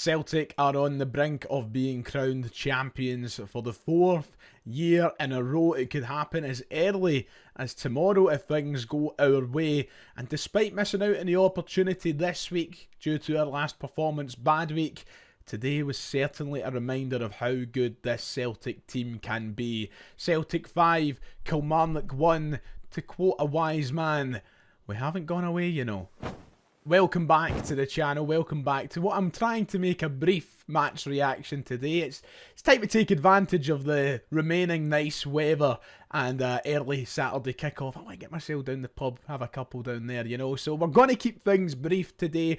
Celtic are on the brink of being crowned champions for the 4th year in a row. It could happen as early as tomorrow if things go our way. And despite missing out on the opportunity this week due to our last performance bad week, today was certainly a reminder of how good this Celtic team can be. Celtic 5, Kilmarnock 1. To quote a wise man, we haven't gone away, you know. Welcome back to the channel, welcome back to what I'm trying to make a brief match reaction today. It's time to take advantage of the remaining nice weather and early Saturday kickoff. I might get myself down the pub, have a couple down there, you know. So we're going to keep things brief today.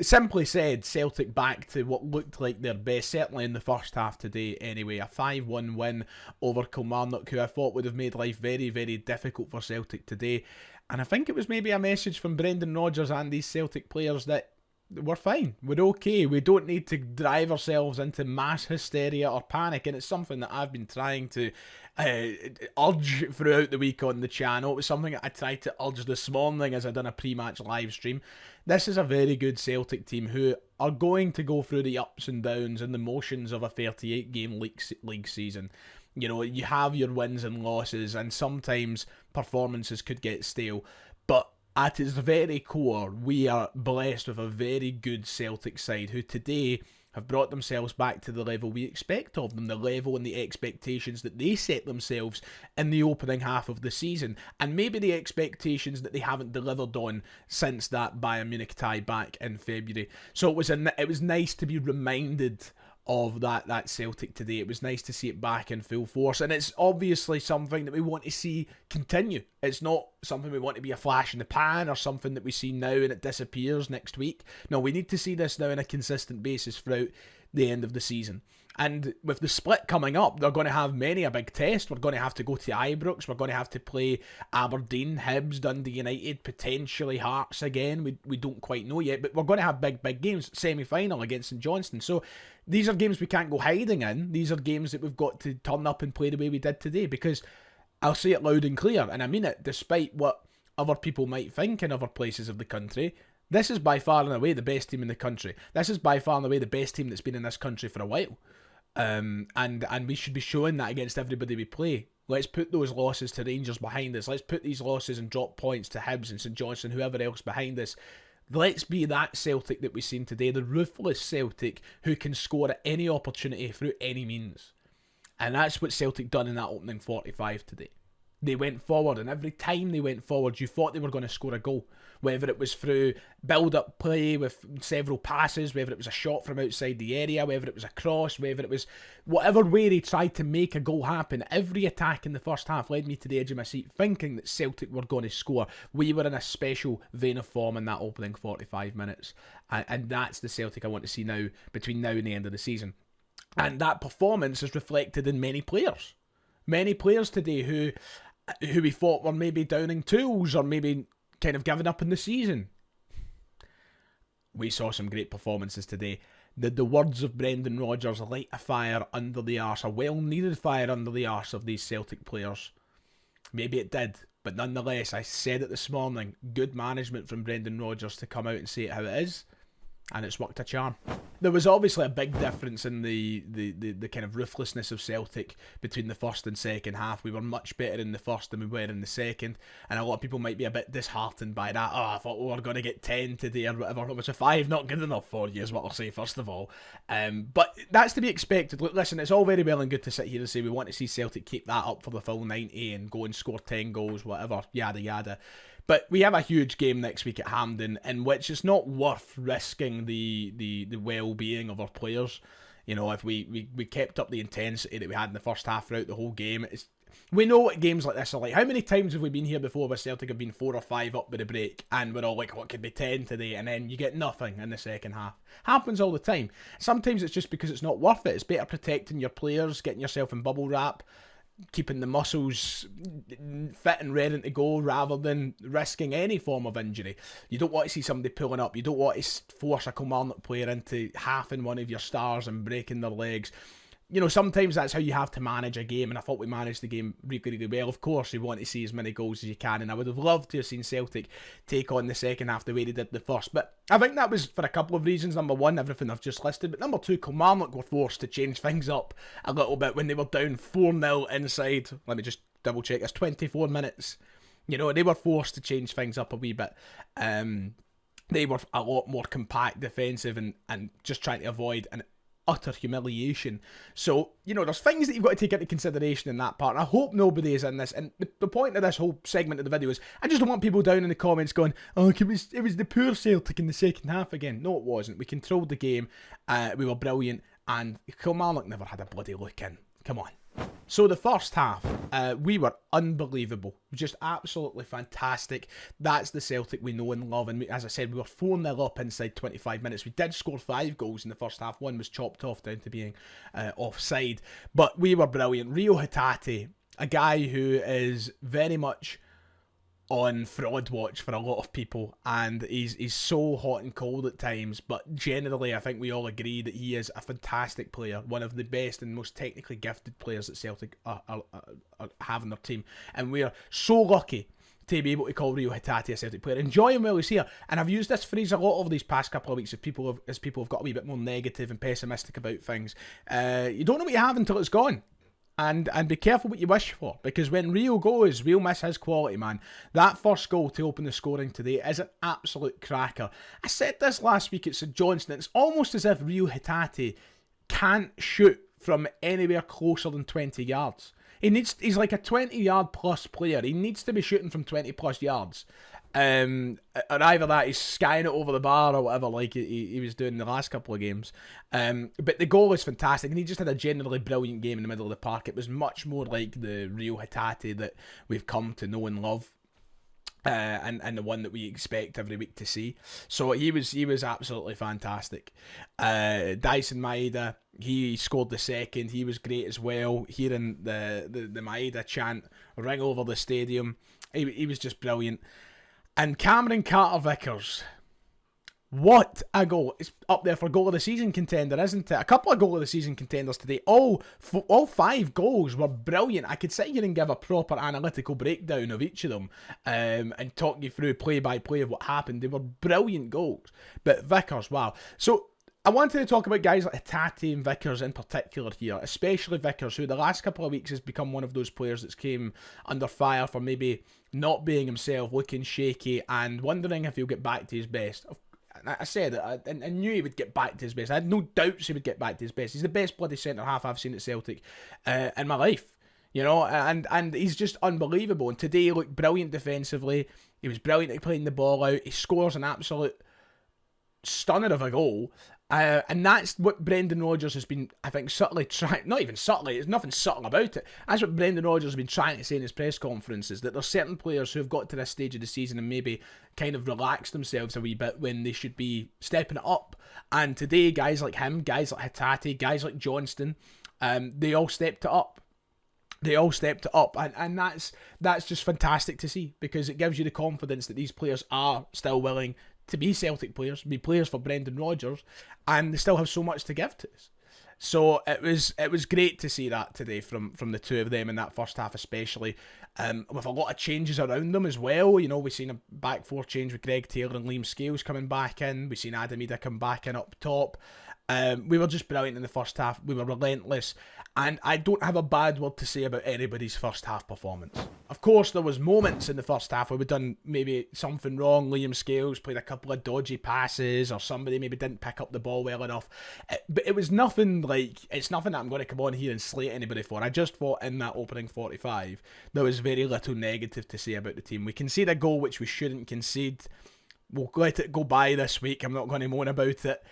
Simply said, Celtic back to what looked like their best, certainly in the first half today anyway. A 5-1 win over Kilmarnock, who I thought would have made life very, very difficult for Celtic today. And I think it was maybe a message from Brendan Rodgers and these Celtic players that we're fine, we're okay, we don't need to drive ourselves into mass hysteria or panic. And it's something that I've been trying to urge throughout the week on the channel. It was something that I tried to urge this morning as I done a pre-match live stream. This is a very good Celtic team who are going to go through the ups and downs and the motions of a 38-game league season. You know, you have your wins and losses, and sometimes performances could get stale. But at its very core, we are blessed with a very good Celtic side who today have brought themselves back to the level we expect of them, the level and the expectations that they set themselves in the opening half of the season, and maybe the expectations that they haven't delivered on since that Bayern Munich tie back in February. So it was nice to be reminded of that Celtic today. It was nice to see it back in full force, and it's obviously something that we want to see continue. It's not something we want to be a flash in the pan or something that we see now and it disappears next week. No, we need to see this now on a consistent basis throughout the end of the season. And with the split coming up, they're going to have many a big test. We're going to have to go to Ibrox. We're going to have to play Aberdeen, Hibs, Dundee United, potentially Hearts again. We don't quite know yet, but we're going to have big games. Semi-final against St Johnstone. So these are games we can't go hiding in. These are games that we've got to turn up and play the way we did today, because I'll say it loud and clear, and I mean it, despite what other people might think in other places of the country, this is by far and away the best team in the country. This is by far and away the best team that's been in this country for a while. And we should be showing that against everybody we play. Let's put those losses to Rangers behind us. Let's put these losses and drop points to Hibs and St Johnstone, whoever else behind us. Let's be that Celtic that we've seen today, the ruthless Celtic who can score at any opportunity through any means. And that's what Celtic done in that opening 45 today. They went forward, and every time they went forward, you thought they were going to score a goal. Whether it was through build-up play with several passes, whether it was a shot from outside the area, whether it was a cross, whether it was whatever way they tried to make a goal happen, every attack in the first half led me to the edge of my seat, thinking that Celtic were going to score. We were in a special vein of form in that opening 45 minutes. And that's the Celtic I want to see now, between now and the end of the season. And that performance is reflected in many players. Many players today who we thought were maybe downing tools or maybe kind of giving up in the season. We saw some great performances today. The words of Brendan Rodgers light a fire under the arse, a well-needed fire under the arse of these Celtic players. Maybe it did, but nonetheless, I said it this morning, good management from Brendan Rodgers to come out and say it how it is, and it's worked a charm. There was obviously a big difference in the kind of ruthlessness of Celtic between the first and second half. We were much better in the first than we were in the second, and a lot of people might be a bit disheartened by that. Oh, I thought we were going to get 10 today or whatever. Was a 5 not good enough for you, is what I'll say first of all. But that's to be expected. Look, listen, it's all very well and good to sit here and say we want to see Celtic keep that up for the full 90 and go and score 10 goals, whatever, yada yada. But we have a huge game next week at Hampden, in which it's not worth risking the well-being of our players. You know, if we kept up the intensity that we had in the first half throughout the whole game, we know what games like this are like. How many times have we been here before where Celtic have been 4 or 5 up with a break, and we're all like, what could be 10 today, and then you get nothing in the second half. Happens all the time. Sometimes it's just because it's not worth it. It's better protecting your players, getting yourself in bubble wrap, keeping the muscles fit and ready to go rather than risking any form of injury. You don't want to see somebody pulling up. You don't want to force a Kilmarnock player into halving one of your stars and breaking their legs. you know, sometimes that's how you have to manage a game, and I thought we managed the game really, really well. Of course, you want to see as many goals as you can, and I would have loved to have seen Celtic take on the second half the way they did the first. But I think that was for a couple of reasons. Number one, everything I've just listed. But number two, Kilmarnock were forced to change things up a little bit when they were down 4-0 inside. Let me just double check. It's 24 minutes. You know, they were forced to change things up a wee bit. They were a lot more compact, defensive, and just trying to avoid an utter humiliation. So, you know, there's things that you've got to take into consideration in that part. And I hope nobody is in this. And the point of this whole segment of the video is I just don't want people down in the comments going, oh, it was the poor Celtic in the second half again. No, it wasn't. We controlled the game. We were brilliant. And Kilmarnock never had a bloody look in. Come on. So the first half, we were unbelievable. Just absolutely fantastic. That's the Celtic we know and love. And as I said, we were 4-0 up inside 25 minutes. We did score 5 goals in the first half. One was chopped off down to being offside. But we were brilliant. Rio Hatate, a guy who is very much on fraud watch for a lot of people, and he's so hot and cold at times, but generally I think we all agree that he is a fantastic player, one of the best and most technically gifted players that Celtic have in their team, and we are so lucky to be able to call Rio Hatate a Celtic player. Enjoy him while he's here, and I've used this phrase a lot over these past couple of weeks as people have got a wee bit more negative and pessimistic about things. You don't know what you have until it's gone. And be careful what you wish for, because when Rio goes, Rio miss his quality, man. That first goal to open the scoring today is an absolute cracker. I said this last week at St Johnstone. It's almost as if Rio Hatate can't shoot from anywhere closer than 20 yards. He's like a 20-yard plus player. He needs to be shooting from 20 plus yards. Or either that, he's skying it over the bar or whatever, like he was doing the last couple of games. But the goal is fantastic, and he just had a generally brilliant game in the middle of the park. It was much more like the Rio Hatate that we've come to know and love. And the one that we expect every week to see. So he was absolutely fantastic. Dyson Maeda, he scored the second. He was great as well. Hearing the Maeda chant ring over the stadium, he was just brilliant. And Cameron Carter-Vickers, what a goal. It's up there for goal of the season contender, isn't it? A couple of goal of the season contenders today. All 5 goals were brilliant. I could sit here and give a proper analytical breakdown of each of them and talk you through play by play of what happened. They were brilliant goals. But Vickers, wow. So I wanted to talk about guys like Hatate and Vickers in particular here, especially Vickers, who the last couple of weeks has become one of those players that's came under fire for maybe not being himself, looking shaky, and wondering if he'll get back to his best. I said it, I knew he would get back to his best. I had no doubts he would get back to his best. He's the best bloody centre-half I've seen at Celtic in my life. You know, and he's just unbelievable. And today he looked brilliant defensively. He was brilliant at playing the ball out. He scores an absolute stunner of a goal. And that's what Brendan Rodgers has been, I think, subtly trying, not even subtly, there's nothing subtle about it. That's what Brendan Rodgers has been trying to say in his press conferences, that there's certain players who have got to this stage of the season and maybe kind of relaxed themselves a wee bit when they should be stepping it up. And today, guys like him, guys like Hatate, guys like Johnston, they all stepped it up. They all stepped it up, and that's just fantastic to see, because it gives you the confidence that these players are still willing to be Celtic players, be players for Brendan Rodgers, and they still have so much to give to us. So it was great to see that today from the two of them in that first half, especially with a lot of changes around them as well. You know, we've seen a back four change with Greg Taylor and Liam Scales coming back in. We've seen Adam Ida come back in up top. We were just brilliant in the first half. We were relentless. And I don't have a bad word to say about anybody's first half performance. Of course, there was moments in the first half where we'd done maybe something wrong. Liam Scales played a couple of dodgy passes, or somebody maybe didn't pick up the ball well enough. But it was nothing like, it's nothing that I'm going to come on here and slate anybody for. I just thought in that opening 45, there was very little negative to say about the team. We conceded a goal which we shouldn't concede. We'll let it go by this week. I'm not going to moan about it.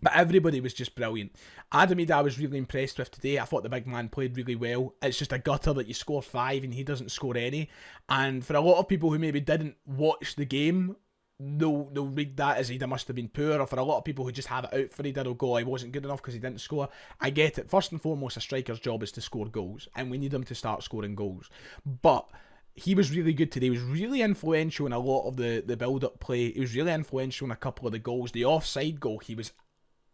But everybody was just brilliant. Adam Ida I was really impressed with today. I thought the big man played really well. It's just a gutter that you score 5 and he doesn't score any. And for a lot of people who maybe didn't watch the game, they'll read that as Ida must have been poor. Or for a lot of people who just have it out for Ida, they'll go, he wasn't good enough because he didn't score. I get it. First and foremost, a striker's job is to score goals. And we need him to start scoring goals. But he was really good today. He was really influential in a lot of the build-up play. He was really influential in a couple of the goals. The offside goal, he was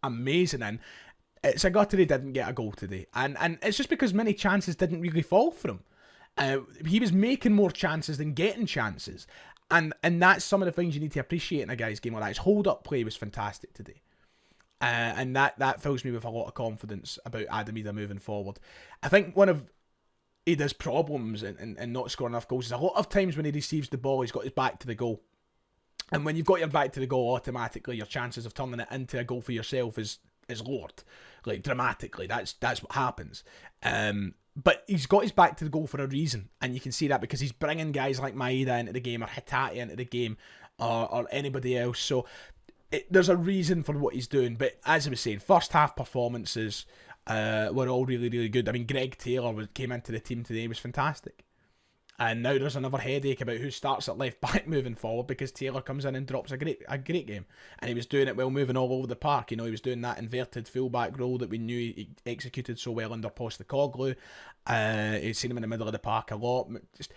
amazing in. It's a gutter he didn't get a goal today. And it's just because many chances didn't really fall for him. He was making more chances than getting chances. And that's some of the things you need to appreciate in a guy's game like that. His hold-up play was fantastic today. And that fills me with a lot of confidence about Adam Idah moving forward. I think one of Idah's problems in not scoring enough goals is a lot of times when he receives the ball, he's got his back to the goal. And when you've got your back to the goal, automatically your chances of turning it into a goal for yourself is lowered, like dramatically. That's what happens. But he's got his back to the goal for a reason, and you can see that because he's bringing guys like Maeda into the game, or Hitati into the game, or anybody else. So there's a reason for what he's doing. But as I was saying, first half performances were all really, really good. I mean, Greg Taylor came into the team today, was fantastic. And now there's another headache about who starts at left back moving forward, because Taylor comes in and drops a great game. And he was doing it while moving all over the park. You know, he was doing that inverted fullback role that we knew he executed so well under Postecoglou. You'd seen him in the middle of the park a lot. Just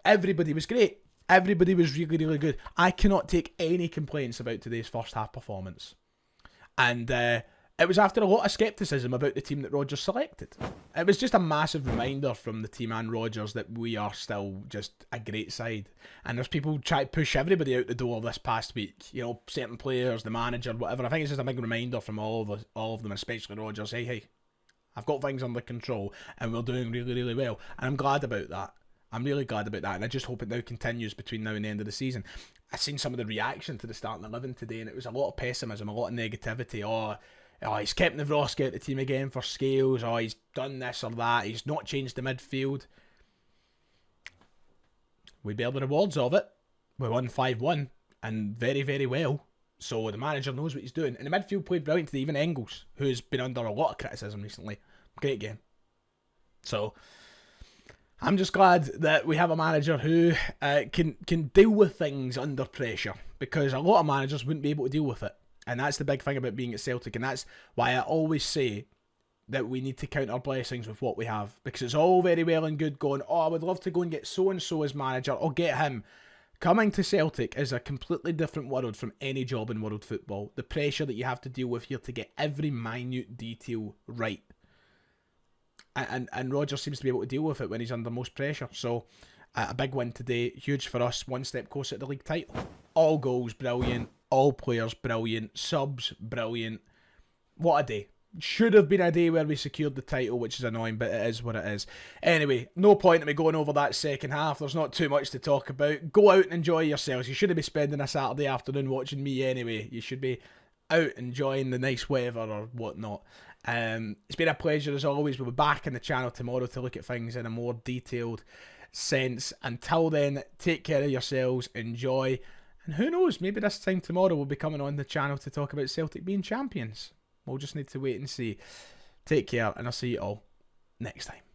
everybody was great. Everybody was really, really good. I cannot take any complaints about today's first half performance. And it was after a lot of scepticism about the team that Rodgers selected. It was just a massive reminder from the team and Rodgers that we are still just a great side. And there's people trying to push everybody out the door this past week. You know, certain players, the manager, whatever. I think it's just a big reminder from all of them, especially Rodgers. Hey, I've got things under control and we're doing really, really well. And I'm glad about that. I'm really glad about that. And I just hope it now continues between now and the end of the season. I've seen some of the reaction to the starting 11 today, and it was a lot of pessimism, a lot of negativity. Oh, he's kept Navrosky out the team again for Scales. Oh, he's done this or that. He's not changed the midfield. We bear the rewards of it. We won 5-1 and very, very well. So the manager knows what he's doing. And the midfield played brilliant today. Even Engels, who's been under a lot of criticism recently. Great game. So I'm just glad that we have a manager who can deal with things under pressure, because a lot of managers wouldn't be able to deal with it. And that's the big thing about being at Celtic, and that's why I always say that we need to count our blessings with what we have, because it's all very well and good going, oh, I would love to go and get so-and-so as manager, or get him. Coming to Celtic is a completely different world from any job in world football. The pressure that you have to deal with here to get every minute detail right. And Rodgers seems to be able to deal with it when he's under most pressure. So a big win today, huge for us, one step closer to the league title. All goals, brilliant. All players, brilliant. Subs, brilliant. What a day. Should have been a day where we secured the title, which is annoying, but it is what it is. Anyway, no point in me going over that second half. There's not too much to talk about. Go out and enjoy yourselves. You shouldn't be spending a Saturday afternoon watching me anyway. You should be out enjoying the nice weather or whatnot. It's been a pleasure as always. We'll be back on the channel tomorrow to look at things in a more detailed sense. Until then, take care of yourselves. Enjoy. And who knows, maybe this time tomorrow we'll be coming on the channel to talk about Celtic being champions. We'll just need to wait and see. Take care, and I'll see you all next time.